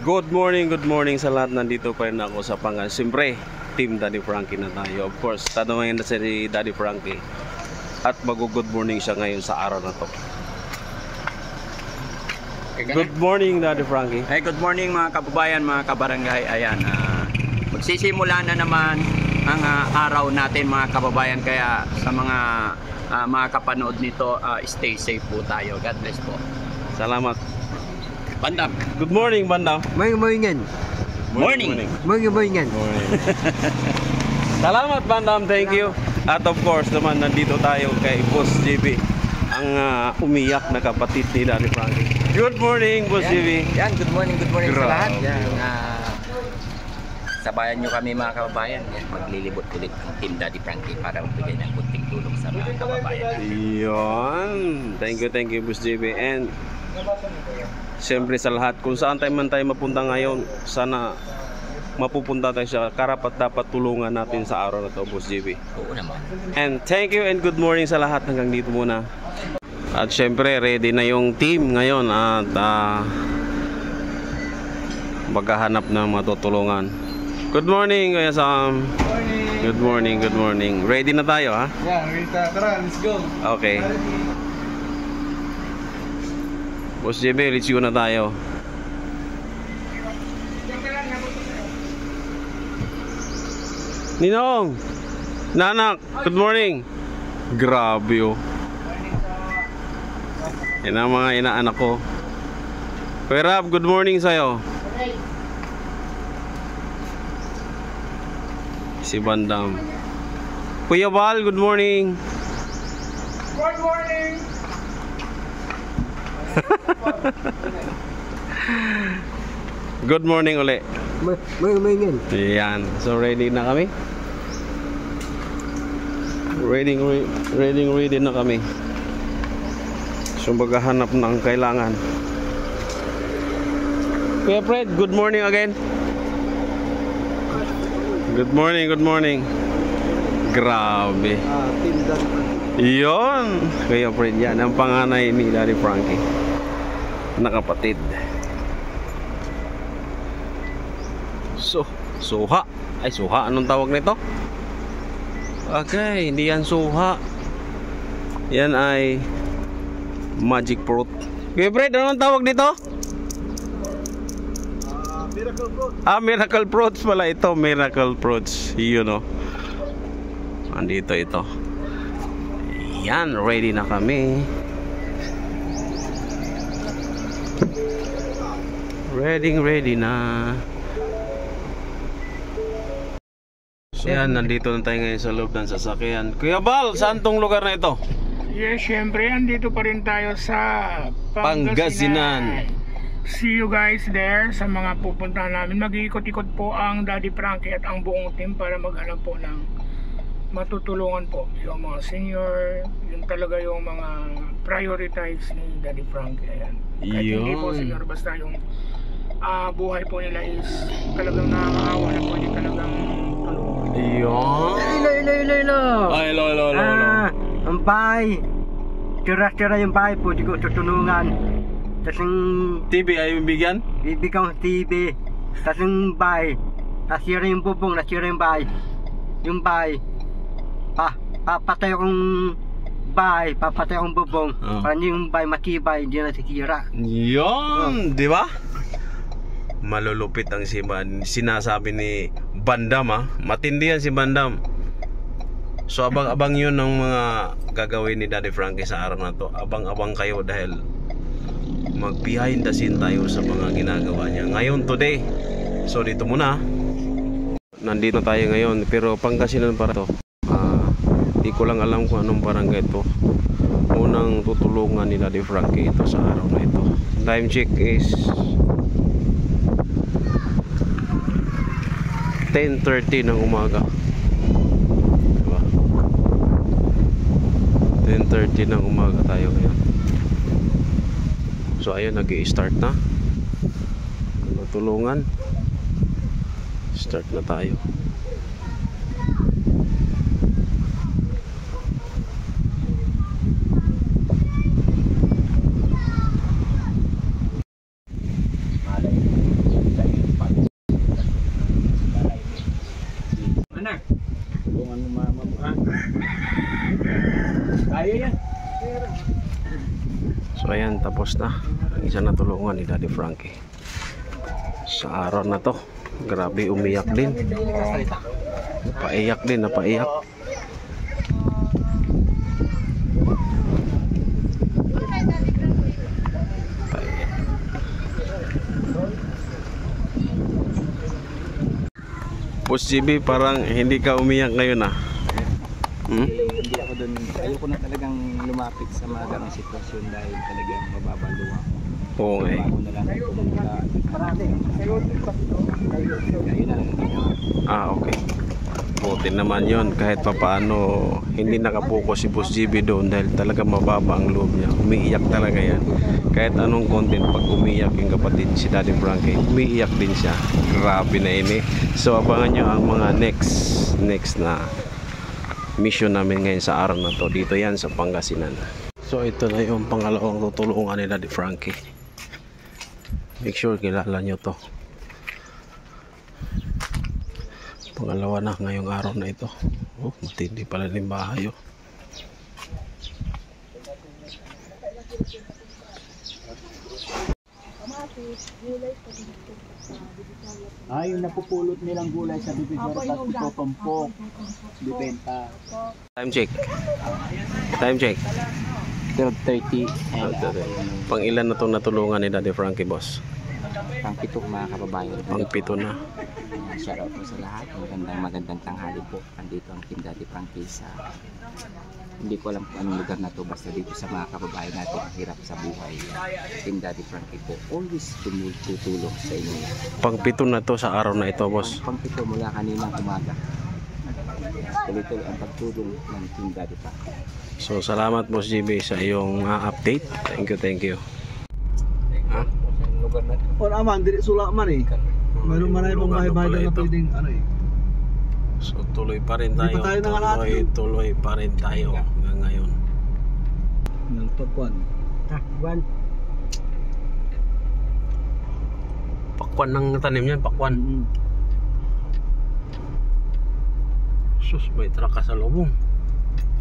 Good morning sa lahat. Nandito pa rin ako sa Siyempre, Team Daddy Frankie na tayo. Of course, tanongin na si Daddy Frankie. At mag-good morning siya ngayon sa araw na to. Good morning, Daddy Frankie. Hey, good morning mga kababayan, mga kabarangay. Ayan, magsisimula na naman ang araw natin mga kababayan. Kaya sa mga kapanood nito, stay safe po tayo. God bless po. Salamat. Bandam. Good morning, Bandam. Morning. Salamat, Bandam. Thank you. At of course naman, nandito tayo kay Boss JB, ang umiyak na kapatid ni Daddy Frankie. Good morning, Boss JB. Yan, good morning sa lahat. Yan, sabayan nyo kami mga kababayan. Yan, maglilibot ulit ang Team Daddy Frankie para magbigay ng kunting tulong sa mga kababayan. Yan. Thank you, Boss JB. And siyempre sa lahat, kung saan tayo man tayo mapunta ngayon, sana mapupunta tayo sa karapat dapat tulungan natin sa araw na to, Boss JB. Oo naman. And thank you and good morning sa lahat. Hanggang dito muna. At siyempre, ready na yung team ngayon at maghahanap ng matutulungan. Good morning, Kuya Sam. Good morning. Ready na tayo, ha? Yeah, ready na. Tara, let's go. Okay. Boss JB, let's go na tayo. Ninong! Nanak! Good morning! Grabe oh. Yan ang mga inaanak ko. Kuya Rab, good morning sa'yo. Si Bandam. Kuya Val, good morning. Good morning. Good morning uli. Morning. Yan. So ready na kami. Ready na kami. So maghahanap ng kailangan. Kuya Fred, good morning again. Good morning. Grabe. Team Daddy Frankie. Yun. Kuya Fred, yan ang panganay ni Daddy Frankie na kapatid. Suha. Ay, suha. Anong tawag nito? Okay, hindi yan suha. Yan ay magic fruit. Kuya Fred, anong tawag dito? Miracle fruit. Miracle fruits pala ito. Miracle fruits. Yun o. Andito ito. Yan, ready na kami. Ready na. So yan, nandito na tayo ngayon sa loob ng sasakyan. Kuya Bal, saan tong lugar na ito? Yes, syempre, andito pa rin tayo sa Pangasinan. See you guys there sa mga pupuntahan namin. Mag-iikot-ikot po ang Daddy Frankie at ang buong team para maghanap po ng matutulungan po. Yung mga senior, yung talaga yung mga prioritize ni Daddy Frankie. Ayan. Kahit hindi po senior, basta yung buhay po nila is talagang nakakaawa na po, hindi talagang tulungan. Iyon. Hello. Ay, lo. Ang bahay. Tira yung bahay po, di ko tutulungan. Tapos yung TV ay bigyan? bibigyan ng TV. Tapos yung bahay. Nasira yung bubong, nasira yung bahay. Yung bahay. Papatay akong bahay, papatay akong bubong. Para yung bahay matibay, hindi na sikira. Yun, di ba? Malulupit ang sinasabi ni Bandam, ha? Matindi yan si Bandam. So abang-abang yun ng mga gagawin ni Daddy Frankie sa araw na to. Abang-abang kayo dahil mag-behind the scene tayo sa mga ginagawa niya ngayon, today. So dito muna. Nandito tayo ngayon, pero Pangasinan para to. Di ko lang alam kung anong barangay ito. Unang tutulungan ni Daddy Frankie ito sa araw na ito. Time check is 10:30 ng umaga. Diba? 10:30 ng umaga tayo ngayon. So ayun, nag-i-start na. Tulungan. Start na tayo. tapos na ang isa na tulungan ni Daddy Frankie sa araw na to. Grabe, umiyak din, napaiyak din, napaiyak. Boss GB, parang hindi ka umiyak ngayon ah. Hindi ako doon, ayoko na talagang lumapit sa mga ganong sitwasyon dahil talagang mababalo ako. Oo nga eh. Bago na lang pumunta. Kaya na lang ang ginawa. Ah, okay. Buti naman yon, kahit papaano hindi nakapokus si Boss GB doon dahil talaga mababa ang loob niya. Umiiyak talaga yan. Kahit anong content, pag umiiyak yung kapatid si Daddy Frankie, umiiyak din siya. Grabe na ini. So abangan nyo ang mga next na mission namin ngayon sa araw na to. Dito yan sa Pangasinan. So ito na yung pangalawang tutulungan ni Daddy Frankie. Make sure kilala nyo to. Pangalawa na ngayong araw na ito. Oh, matindi pala din bahay oh. Yung napupulot nilang gulay sa bibigor at itutumpok. Dibenta. Time check. Time check. 12:30 and Pang ilan na itong natulungan ni Daddy Frankie, boss? pang-pito mga kababayan. Pang 7 na. Shout out po sa lahat. Magandang tanghali po. Andito ang Team Daddy Frankie sa hindi ko alam kung anong lugar na to, basta dito sa mga kababayan natin ang hirap sa buhay. Team Daddy Frankie po always tutulong sa inyo. Pang 7 na to sa araw na ito, boss. Pang-pito mula kaninang umaga. Tuloy-tuloy ang pagtulong ng Team Daddy Frankie. So salamat, Boss GB, sa iyong update. Thank you. Ha? Lugar na to. Or aman, dili sula man eh. Meron man ay pang bahay-bahay na pwedeng ano eh. So tuloy pa rin tayo. Hindi pa tayo nakalahat. Tuloy pa rin tayo hanggang ngayon. Pagkuan. Takwan. Pakwan ng tanim yan, pakwan. Sus, may traka sa lubong.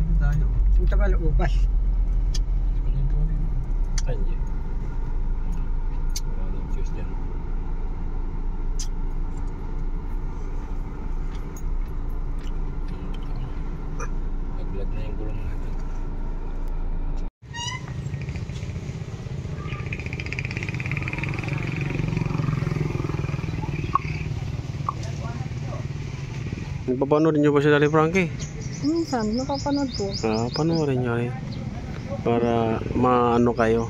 Hindi tayo. Ito ba ubas? Anjay. Nag-vlog na yung gulong natin. Nagpapanood niyo ba si Daddy Frankie? Minsan, nakapanood po. Panoorin niyo rin. Para maano kayo.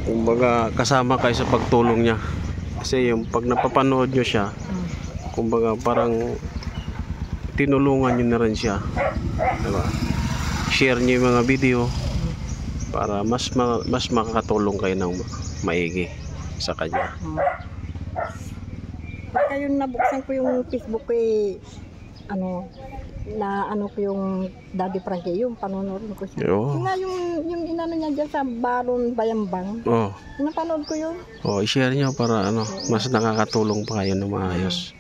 Kumbaga kasama kayo sa pagtulong niya. Kasi yung pag napapanood niyo siya, kumbaga parang tinulungan niyo na rin siya. Diba? Share niyo yung mga video para mas makakatulong kayo ng maigi sa kanya. Pagka yun nabuksan ko yung Facebook ko ano ko yung Daddy Frankie, yung panonood ko siya. Oo. Yung nga yung inano niya dyan sa Baron Bayambang. Oh. Napanood ko yun. Oh, i-share niyo para mas nakakatulong pa kayo ng maayos.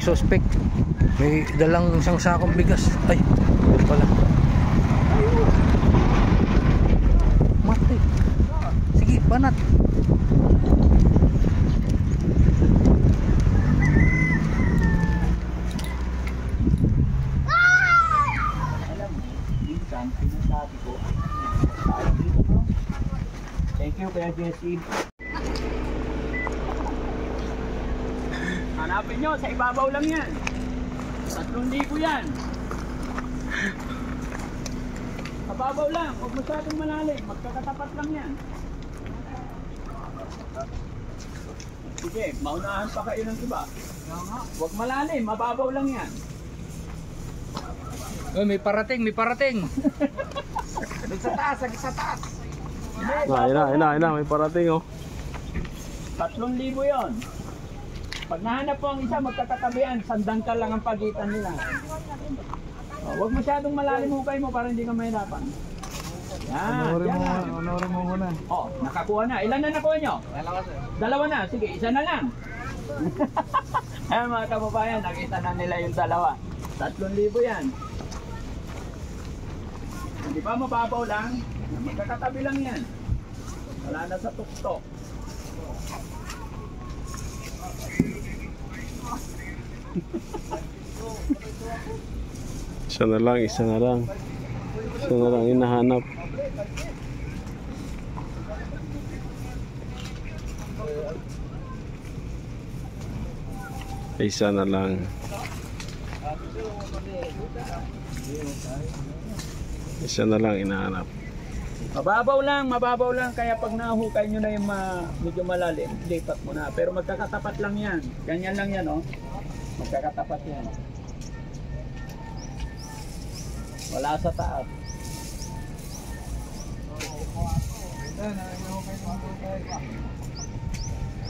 Suspect. May dalang isang sakong bigas. Ay, ito pala. Mati. Sige, banat. Thank you, Kuya Jesse. Hanapin nyo, sa ibabaw lang yan. 3,000 yan. Kababaw lang, huwag masyadong malalim. Magkakatapat lang yan. Sige, maunahan pa kayo ng iba. Huwag malalim, mababaw lang yan. Oh, may parating. Sa taas, sa taas. Ina, may parating oh. 3,000 yon. Pag nahanap po ang isa, magkakatabihan, sandangkal lang ang pagitan nila. Huwag masyadong malalim hukay mo para hindi ka mahirapan. Yan, Honorin mo muna. nakakuha na. Ilan na nakuha nyo? 2 na. Sige, isa na lang. Ayan mga kababayan, nakita na nila yung dalawa. 3,000 yan. Hindi ba mababaw lang? Magkakatabi lang yan. Wala na sa tuktok. Isa na lang, isa na lang. Isa na lang hinahanap. Isa na lang. Isa na lang hinahanap. Mababaw lang. Kaya pag nahukay nyo na yung medyo malalim, lipat mo na. Pero magkakatapat lang yan. Ganyan lang yan, oh. Magkakatapat yan. Wala sa taas.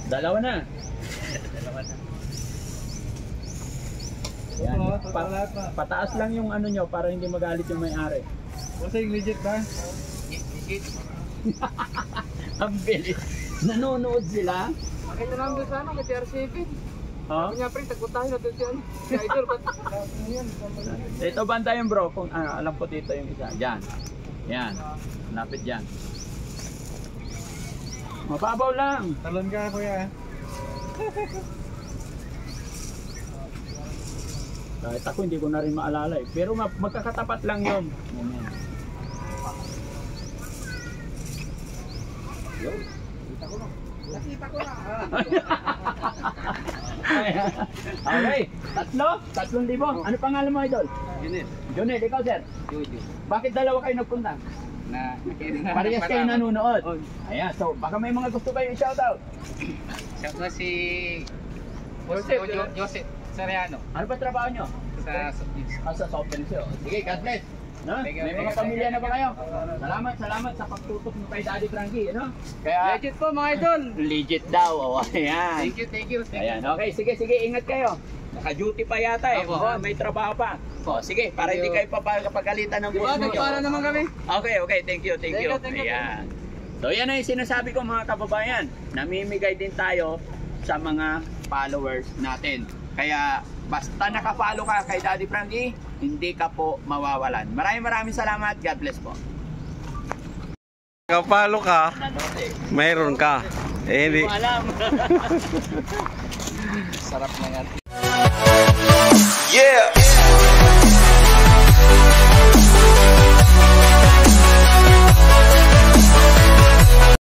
Dalawa na. Yan. Pataas lang yung ano nyo para hindi magalit yung may-ari. Bossing, legit ba? Ang bilis. Nanonood sila. Makita namin doon sa ano, may TR7. Oh? Kanya pre, tagpuntahin na doon siya. Si Idol, ba't? Ito bantayan bro, kung alam ko dito yung isa. Diyan. Yan. Lapit dyan. Mababaw lang. Talon ka, kuya. Kahit ako hindi ko na rin maalala eh. Pero magkakatapat lang yun. Ganyan. Nakita ko na. Okay. 3,000. Ano pangalan mo, Idol? Junel, ikaw sir? Bakit dalawa kayo nagpunta? Parehas kayo nanonood. Ayan, so baka may mga gusto kayo i-shoutout. Shoutout si Joseph Sariano Ano ba trabaho nyo? sa Sa soft drinks yun. Sige, God bless. No? Thank you, May thank mga you, pamilya thank na ba kayo? Salamat sa pagtutok mo kay Daddy Frankie, ano? Kaya Legit po mga idol. legit daw. Oh, ayan. Thank you. Ayan, okay, sige, ingat kayo. Naka-duty pa yata eh. Opo. Oh, may trabaho pa. Oh, sige, para hindi kayo papagalitan ng boss mo. Para naman kami. Okay, thank you. Thank you. Ayan. So yan ang sinasabi ko mga kababayan. Namimigay din tayo sa mga followers natin. Kaya basta naka-follow ka kay Daddy Frankie, hindi ka po mawawalan. Maraming salamat. God bless po. Kapalo ka, mayroon ka. Eh, hindi. Alam. sarap na yan. Yeah!